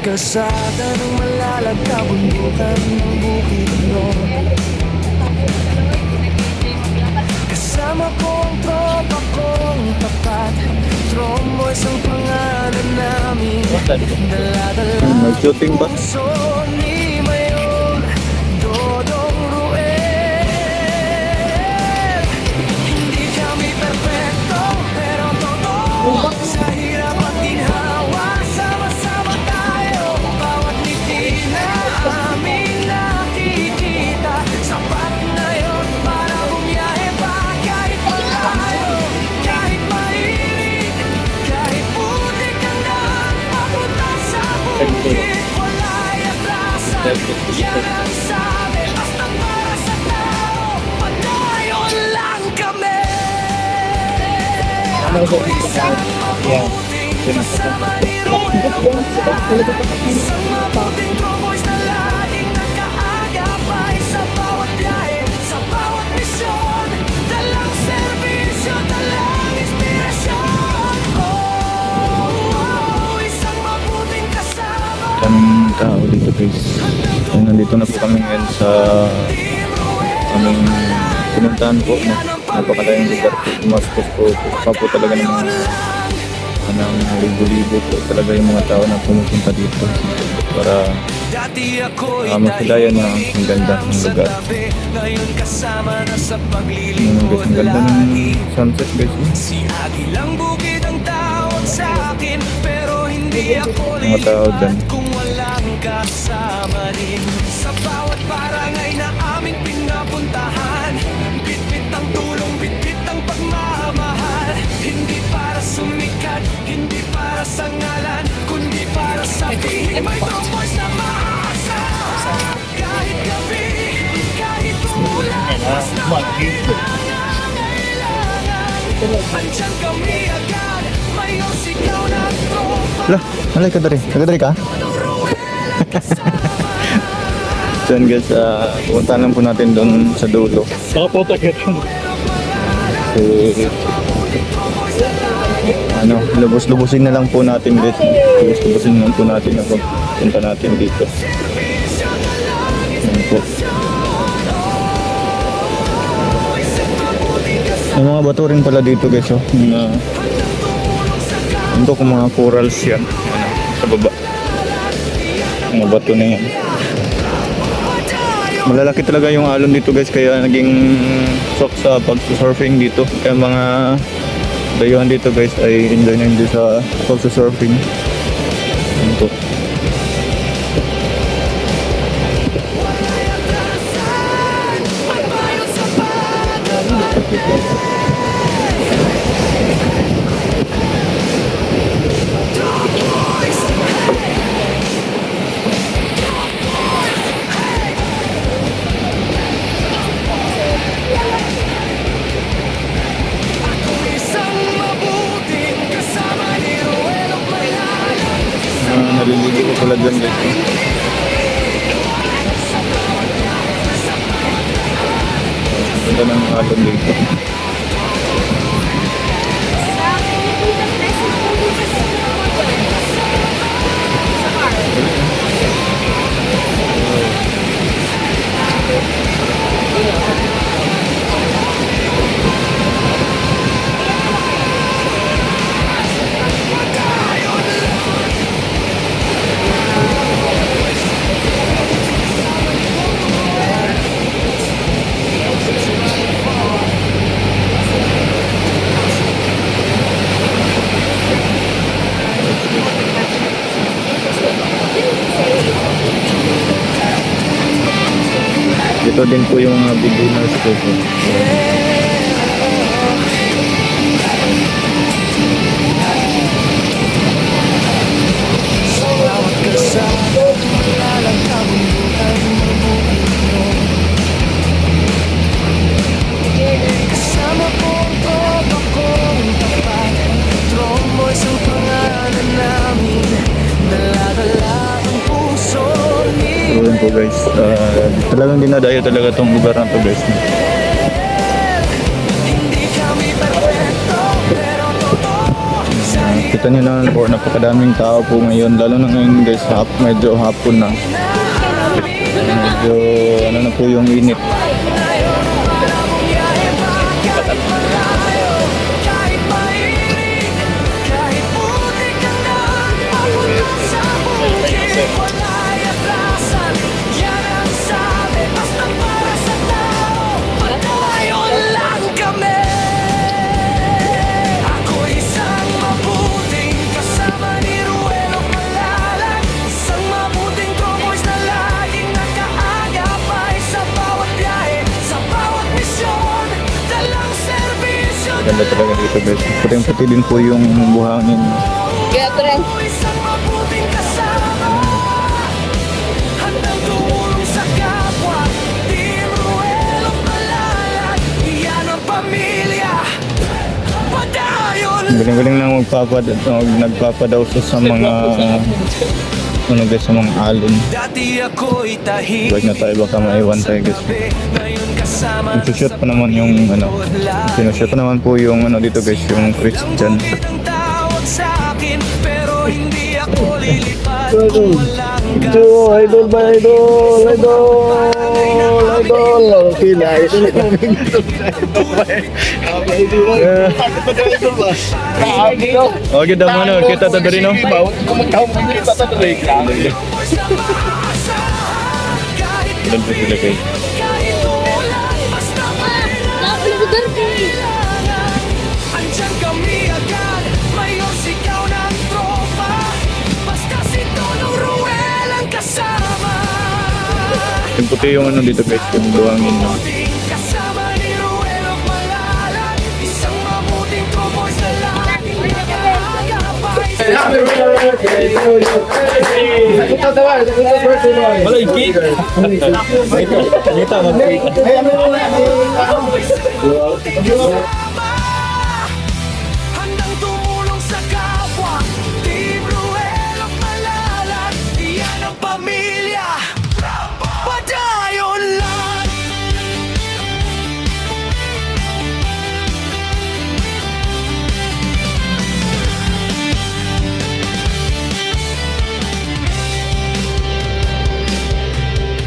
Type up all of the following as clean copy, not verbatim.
kalsada ng malalagkabundukan ng Bukidnon. Kasama ko ang tropa kong tapat, Tromboys ang pangalan namin. Dala-dala Nag-shooting ba? puso ni Mayor Dodong Ruel. Hindi kami perfecto, pero totoo sa hirap at ginhawa, sama-sama tayo. Bawat ngiti na aming nakikita, sapat na yun para bumiyahe pa. Kahit malayo, kahit mainit, kahit putik ang daan papunta sa bukid, wala'y atrasan. Yan ang sabi, basta para sa tao, padayon lang kami. Isang mabuting kasama ni Ruel, isang mabuting Tromboys na laging nakaagapay sa bawat biyahe, sa bawat misyon. Dalang serbisyo, dalang inspirasyon. Oh, isang mabuting kasama. Daming tao dito guys. Ayun, nandito na po kami ngayon sa aming pinuntahan po. Napakalayang lugar po. Umastos po pa po talaga ng mga libo-libo po talaga yung mga tao na pumupunta dito para Dati ako'y masilayan na ang ganda ng lugar. ngayon kasama na sa Ang paglilingkod ganda lagi. ng sunset guys. Si Agilang Bukid ang tawag sa akin, pero hindi ako Mga tao dyan. lilipat kung walang kasama rin. Sa bawat barangay na aming pinapuntahan, bitbit ang tulong, bitbit ang pagmamahal. Hindi para sumikat, hindi para sa ngalan, kundi para sabihin may Tromboys na maasa. Kahit gabi, kahit umulan, basta may nangangailangan, andyan kami agad. Mayroong sigaw na tropa. Lah, alay ka dari. Taga-dari ka? So yun guys, pupunta lang po natin doon sa dulo. Baka po tagat. Ano, lubos-lubusin na lang po natin guys. Lubos-lubusin na lang po natin na pagpunta natin dito. Ayan po. May mga bato rin pala dito guys, oh. Ito kung mga corals yan. Ano, sa baba. Mga bato na yan. Malalaki talaga yung alon dito guys, kaya naging sok sa pag-surfing dito. Kaya mga dayuhan dito guys ay enjoy na enjoy sa pag-surfing. Ayan po. Isang mabuting kasama ni Ruel of Maynila. Naliligo ko pala dyan guys. Ganda ng alon dito. Ito din po yung mga beginners ko po. Bawat kalsada ng malalagkabundukan ng Bukidnon. Kasama ko ang tropa kong tapat, Tromboys ang pangalan namin. Dala-dala ang puso ni So yun po guys, talagang dinadayo talaga tong lugar na to guys. Hindi kami perfecto, pero totoo sa Kita Kita niyo naman po, napakadaming tao po ngayon. Lalo na ngayon guys, medyo hapon na. Medyo ano na po yung init. Kahit mainit, kahit puti ka na, papunta sa bukid, wala'y atrasan. Yan ang sabi, basta para sa tao, patayon lang kami. Ako'y isang mabuting kasama ni Ruelo Malalag, isang mabuting tropoys na laging nakaagapay sa bawat biyahe, sa bawat misyon, dalang serbisyo. Ganda talaga dito guys. Puting-puti din po yung buhangin. Ako'y isang mabuting kasama, handang tumulong sa kapwa. Team Ruelo Malalag, iyan ang pamilya. Padayon Galing-galing lang nagpapadaw sa mga ano guys, sa mga alon. dati ako'y tahimik. Wag na tayo, baka maiwan tayo guys. Ngayon kasama Sinushoot pa naman yung ano, sinushoot pa naman po yung ano dito guys, yung Christian. ang tawag sa akin, pero hindi ako lilipad kung walang gas. Idol ba? Idol! Okay, damo na. Kita ta diri no? Ilan po sila guys? Kahit umulan, basta kailangan. Andyan kami agad, mayor sigaw ng tropa. Basta si Tonong Ruel ang kasama. Yung puti yung ano dito guys, yung buhangin no? Mabuting kasama ni Ruel Malalag, isang mabuting tropoys na laging nag-aagapay sa handang tumulong sa kapwa. Team Ruel Malalag, iyan ang pamilya. Padayon lang.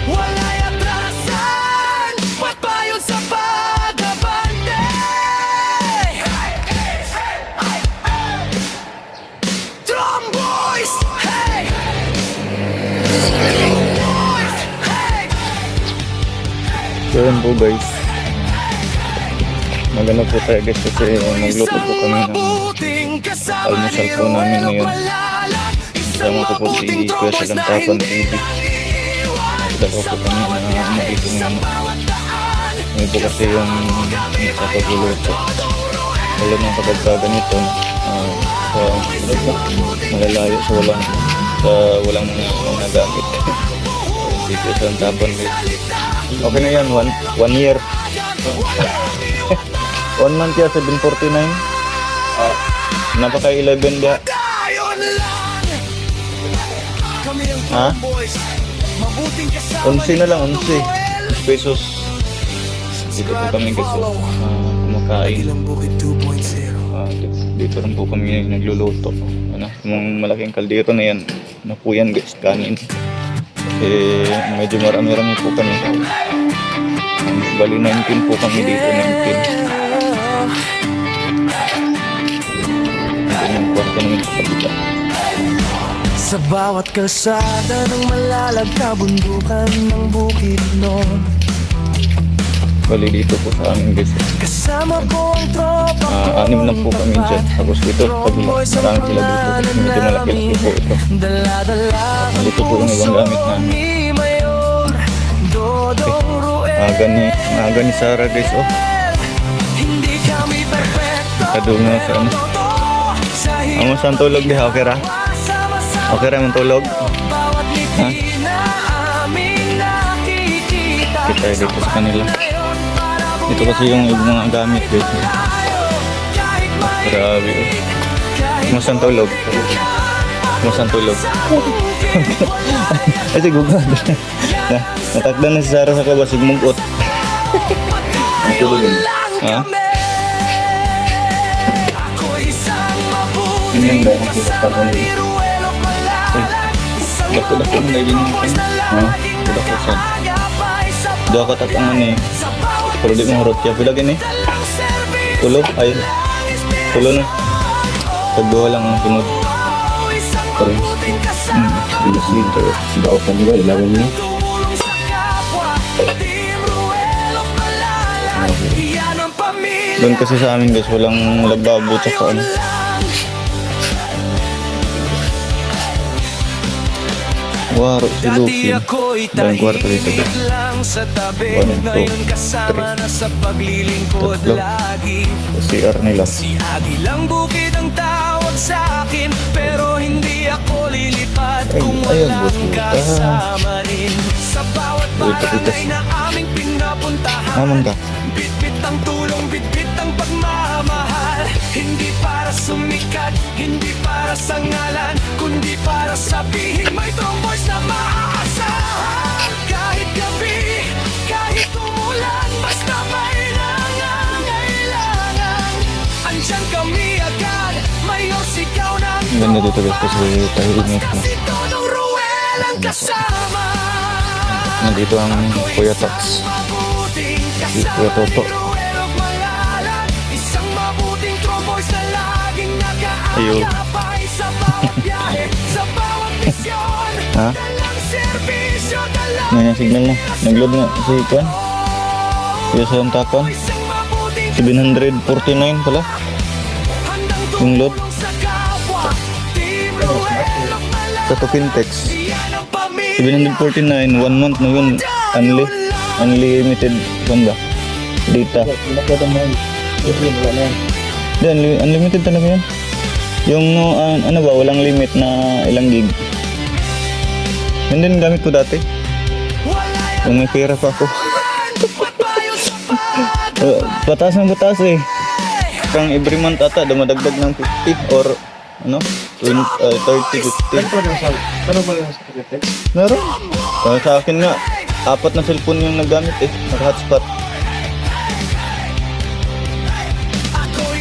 Wala'y atrasan, pagpayon sa pag-abante. Drum boys, hey! Drum boys, hey! So yun po guys. Maganda po tayo guys kasi magluto po kami ng almusal po namin ngayon. Kasama ko po si Kuya Salantapan TV. Dalawa po kami na dito ngayon. Ngayon po kasi yung nakapagluto. Alam mo kapag ganito sa malalayo sa walang mga gamit. Si Kuya Salantapan guys. Okay na yan, one year. 1 month ya, 749. Napaka 11 dia. Padayon lang. Kami ang Ha? Drum Boys, mabuting kasama 11 na lang, ni 11 Ruel. pesos. Dito po kami guys, kumakain. Ilang Bukid 2.0. Dito rin po kami nagluluto. Ano, yung malaking kaldero na yan. Ano po yan guys, kanin. Eh, medyo marami-rami po kami. Bali 19 po kami dito, 19. Ito yung kwarto namin sa kabila. Sa bawat kalsada ng malalag kabundukan ng Bukidnon, Bali dito po sa amin guys. kasama ko ang tropa ko. 6 lang po kami dyan. Tapos dito, kabila. Marami sila dito. Medyo malaki-laki po ito. Dala-dala ang Dito po yung ibang gamit namin. ni Mayor Dodong Ruel. Aga ni Sarah guys, oh. Hindi kami perfecto, Kadung na sa ano. sa Amo saan tulog di, okay ra? sama-sama. Okay ra man tulog? Bawat ngiti na aming nakikita. Okay tayo dito sa kanila. Ngayon para Ito kasi yung ibang mga gamit guys. kahit Grabe, oh. Amo saan tulog? Amo saan tulog? Ay, sigugad. Natakdan na si Sarah sa kabasig mugot. Padayon lang Ha? kami. Ako isang mabuting Tingnan ba ang pinapanood? Dako-dako mo na yung ha? Dako sa dako katatangan eh. Pero di mo harot kaya pila gini. Tulo ay tulo na. Pagduha lang ang sunod. Pero Dito, daw pa nila, ilawan niya. doon kasi sa amin guys, walang lababo tsaka ano. Waro si Luffy. Dalang kwarto dito guys. 1, 2, 3. Tatlo. CR nila. Si Agilang Bukid ang tawag sa akin, pero hindi ako lilipad kung ayun, walang buti. kasama rin. Sa bawat Dito, dito. barangay na aming pinapuntahan, Naman ka. bitbit ang tulong, bitbit ang pagmamahal. Hindi para sumikat, hindi para sa ngalan, kundi para sabihin may tomboys na maaasahan. Kahit gabi, kahit umulan, basta may nangangailangan, andyan kami agad, mayor sigaw ng Ganda dito guys kasi tahimik na. Si Todong Ruel ang kasama. Nandito ang Kuya Tox. Si Kuya Toto. Isang mabuting tromboys na laging Ayun. nag-aakapay sa bawat biyahe, sa bawat misyon. Ha? Dalang serbisyo, dalang Ngayon signal mo. Nag-load nga si Kwan. Kuya sa Takon. isang mabuting 749 pala. handang Yung load. tumulong sa kapwa. Team Ruel ang malalaman. Sa Tokintex. Yan ang pamilya. 749. 1 month na yun. Unlimited. Kwan ba? Data. Di, unlimited talaga yun. Yung ano ba, walang limit na ilang gig. Yun din gamit ko dati. Yung may pera pa ako. Patas ng batas eh. Kang every month ata, dumadagdag ng 50 or ano, 20, 30, 50. Pero ba yung sa text? Meron. Sa akin nga, 4 na cellphone yung naggamit eh. Naka-hotspot.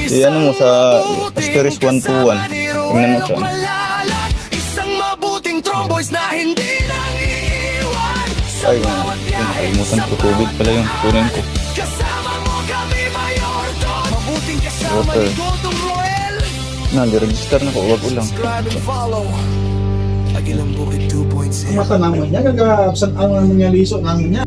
Ano mo sa Asterisk 121. Tingnan mo siya. Isang mabuting tromboys na hindi nang iiwan. Ay, nakalimutan ko. Tubig pala yung kunin ko. Kasama mo kami, Mayor Don. Mabuting kasama Water. ni Todong Ruel. Nag-register na ko. Wag ulang. Subscribe and follow. Agilang Bukid 2.0. Mata naman niya, kagabsan ang nangyaliso namin niya.